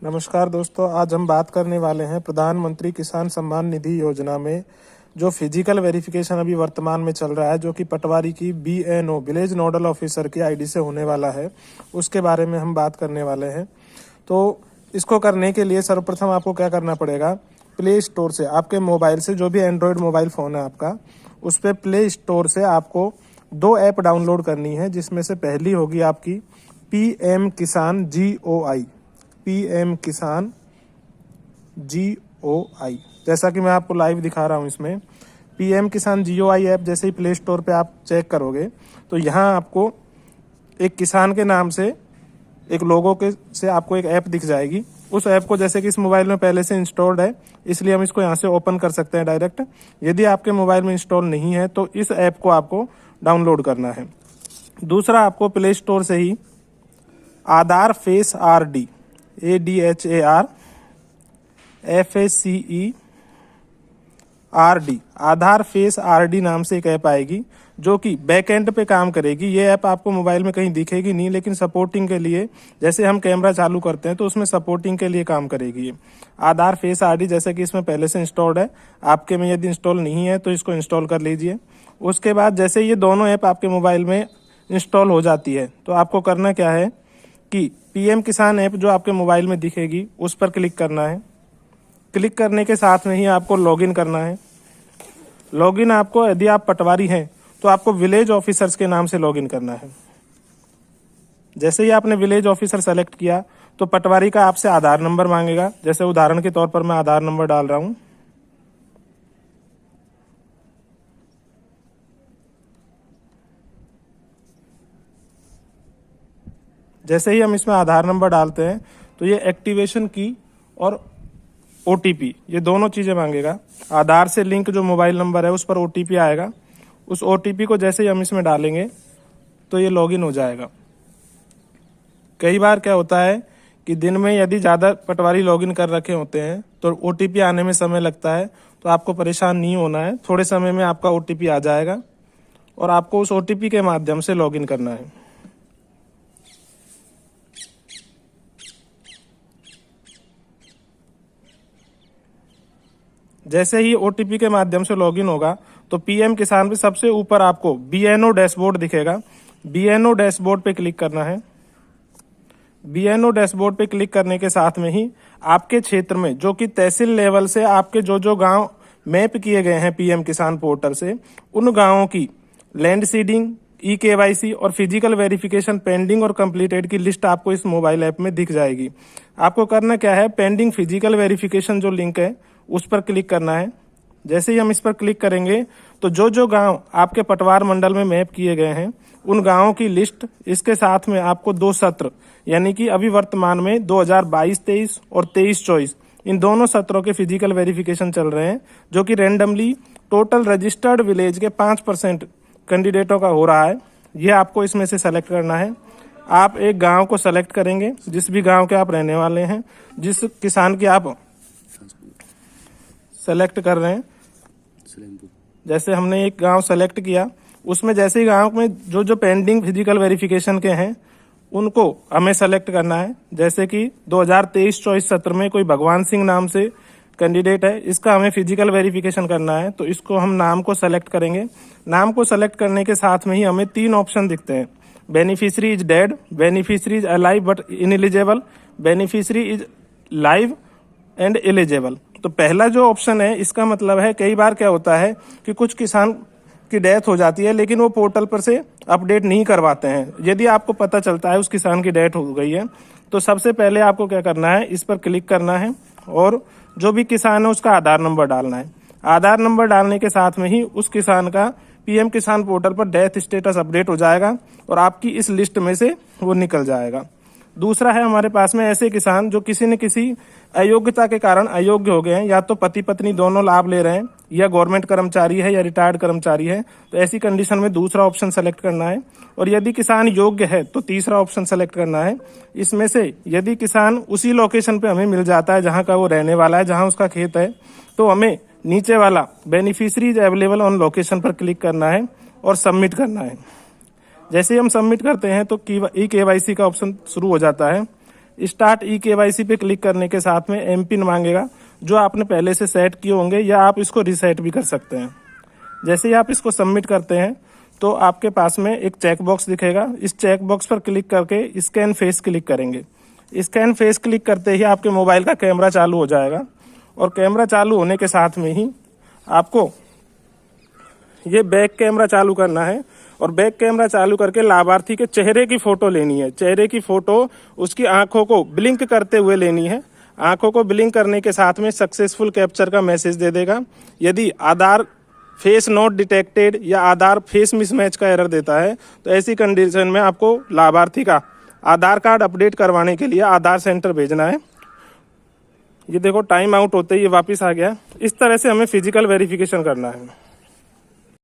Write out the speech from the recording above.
नमस्कार दोस्तों, आज हम बात करने वाले हैं प्रधानमंत्री किसान सम्मान निधि योजना में जो फिजिकल वेरिफिकेशन अभी वर्तमान में चल रहा है, जो कि पटवारी की BNO विलेज नोडल ऑफिसर की ID से होने वाला है, उसके बारे में हम बात करने वाले हैं। तो इसको करने के लिए सर्वप्रथम आपको क्या करना पड़ेगा, प्ले स्टोर से आपके मोबाइल से, जो भी एंड्रॉयड मोबाइल फ़ोन है आपका, उस पर प्ले स्टोर से आपको 2 ऐप डाउनलोड करनी है, जिसमें से पहली होगी आपकी PM किसान GOI। PM किसान GOI, जैसा कि मैं आपको लाइव दिखा रहा हूं। इसमें PM किसान GOI ऐप जैसे ही प्ले स्टोर पे आप चेक करोगे तो यहाँ आपको एक किसान के नाम से एक लोगो के से आपको एक ऐप दिख जाएगी। उस ऐप को, जैसे कि इस मोबाइल में पहले से इंस्टॉल्ड है, इसलिए हम इसको यहाँ से ओपन कर सकते हैं डायरेक्ट। यदि आपके मोबाइल में इंस्टॉल नहीं है तो इस ऐप को आपको डाउनलोड करना है। दूसरा, आपको प्ले स्टोर से ही Aadhaar face RD ADHAR FACE RD Aadhaar face RD नाम से एक ऐप आएगी, जो कि बैकएंड पे काम करेगी। ये ऐप आपको मोबाइल में कहीं दिखेगी नहीं, लेकिन सपोर्टिंग के लिए, जैसे हम कैमरा चालू करते हैं तो उसमें सपोर्टिंग के लिए काम करेगी ये आधार फेस RD। जैसे कि इसमें पहले से इंस्टॉल्ड है, आपके में यदि इंस्टॉल नहीं है तो इसको इंस्टॉल कर लीजिए। उसके बाद जैसे ये दोनों ऐप आपके मोबाइल में इंस्टॉल हो जाती है तो आपको करना क्या है कि PM किसान ऐप जो आपके मोबाइल में दिखेगी उस पर क्लिक करना है। क्लिक करने के साथ में ही आपको लॉगिन करना है। लॉगिन आपको, यदि आप पटवारी हैं तो आपको विलेज ऑफिसर्स के नाम से लॉगिन करना है। जैसे ही आपने विलेज ऑफिसर सेलेक्ट किया तो पटवारी का आपसे आधार नंबर मांगेगा। जैसे उदाहरण के तौर पर मैं आधार नंबर डाल रहा हूं। जैसे ही हम इसमें आधार नंबर डालते हैं तो ये एक्टिवेशन की और OTP, ये दोनों चीज़ें मांगेगा। आधार से लिंक जो मोबाइल नंबर है उस पर OTP आएगा। उस OTP को जैसे ही हम इसमें डालेंगे तो ये लॉगिन हो जाएगा। कई बार क्या होता है कि दिन में यदि ज़्यादा पटवारी लॉगिन कर रखे होते हैं तो OTP आने में समय लगता है, तो आपको परेशान नहीं होना है। थोड़े समय में आपका OTP आ जाएगा और आपको उस OTP के माध्यम से लॉगिन करना है। जैसे ही OTP के माध्यम से लॉगिन होगा तो PM किसान पे सबसे ऊपर आपको BNO डैशबोर्ड दिखेगा। BNO डैशबोर्ड पे क्लिक करना है। BNO डैशबोर्ड पे क्लिक करने के साथ में ही आपके क्षेत्र में, जो कि तहसील लेवल से आपके जो गांव मैप किए गए हैं PM किसान पोर्टल से, उन गांवों की लैंड सीडिंग, eKYC और फिजिकल वेरिफिकेशन पेंडिंग और कंप्लीटेड की लिस्ट आपको इस मोबाइल ऐप में दिख जाएगी। आपको करना क्या है, पेंडिंग फिजिकल वेरिफिकेशन जो लिंक है उस पर क्लिक करना है। जैसे ही हम इस पर क्लिक करेंगे तो जो गांव आपके पटवार मंडल में मैप किए गए हैं उन गांवों की लिस्ट, इसके साथ में आपको 2 सत्र, यानी कि अभी वर्तमान में 2022-23 और 23-24, इन दोनों सत्रों के फिजिकल वेरिफिकेशन चल रहे हैं, जो कि रैंडमली टोटल रजिस्टर्ड विलेज के 5% कैंडिडेटों का हो रहा है। यह आपको इसमें से सेलेक्ट करना है। आप एक गांव को सेलेक्ट करेंगे, जिस भी गांव के आप रहने वाले हैं, जिस किसान की आप सेलेक्ट कर रहे हैं। जैसे हमने एक गांव सेलेक्ट किया, उसमें जैसे ही गांव में जो पेंडिंग फिजिकल वेरिफिकेशन के हैं उनको हमें सेलेक्ट करना है। जैसे कि 2023-24 सत्र में कोई भगवान सिंह नाम से कैंडिडेट है, इसका हमें फिजिकल वेरिफिकेशन करना है, तो इसको हम नाम को सेलेक्ट करेंगे। नाम को सेलेक्ट करने के साथ में ही हमें 3 ऑप्शन दिखते हैं, beneficiary is dead, beneficiary is alive but ineligible, beneficiary is live and eligible. तो पहला जो ऑप्शन है, इसका मतलब है कई बार क्या होता है कि कुछ किसान की डेथ हो जाती है लेकिन वो पोर्टल पर से अपडेट नहीं करवाते हैं। यदि आपको पता चलता है उस किसान की डेथ हो गई है तो सबसे पहले आपको क्या करना है, इस पर क्लिक करना है और जो भी किसान है उसका आधार नंबर डालना है। आधार नंबर डालने के साथ में ही उस किसान का PM किसान पोर्टल पर डेथ स्टेटस अपडेट हो जाएगा और आपकी इस लिस्ट में से वो निकल जाएगा। दूसरा है हमारे पास में ऐसे किसान जो किसी न किसी अयोग्यता के कारण अयोग्य हो गए हैं, या तो पति पत्नी दोनों लाभ ले रहे हैं, या गवर्नमेंट कर्मचारी है या रिटायर्ड कर्मचारी है, तो ऐसी कंडीशन में दूसरा ऑप्शन सेलेक्ट करना है। और यदि किसान योग्य है तो तीसरा ऑप्शन सेलेक्ट करना है। इसमें से यदि किसान उसी लोकेशन पे हमें मिल जाता है जहां का वो रहने वाला है, जहां उसका खेत है, तो हमें नीचे वाला बेनिफिशियरीज अवेलेबल ऑन लोकेशन पर क्लिक करना है और सबमिट करना है। जैसे ही हम सबमिट करते हैं तो eKYC का ऑप्शन शुरू हो जाता है। स्टार्ट eKYC पे क्लिक करने के साथ में एमपिन मांगेगा, जो आपने पहले से सेट किए होंगे, या आप इसको रीसेट भी कर सकते हैं। जैसे ही आप इसको सबमिट करते हैं तो आपके पास में एक चेक बॉक्स दिखेगा। इस चेक बॉक्स पर क्लिक करके स्कैन फेस क्लिक करेंगे। स्कैन फेस क्लिक करते ही आपके मोबाइल का कैमरा चालू हो जाएगा, और कैमरा चालू होने के साथ में ही आपको ये बैक कैमरा चालू करना है, और बैक कैमरा चालू करके लाभार्थी के चेहरे की फोटो लेनी है। चेहरे की फोटो उसकी आंखों को ब्लिंक करते हुए लेनी है। आंखों को ब्लिंक करने के साथ में सक्सेसफुल कैप्चर का मैसेज दे देगा। यदि आधार फेस नॉट डिटेक्टेड या आधार फेस मिसमैच का एरर देता है, तो ऐसी कंडीशन में आपको लाभार्थी का आधार कार्ड अपडेट करवाने के लिए आधार सेंटर भेजना है। ये देखो टाइम आउट होते ही ये वापस आ गया। इस तरह से हमें फिजिकल वेरिफिकेशन करना है।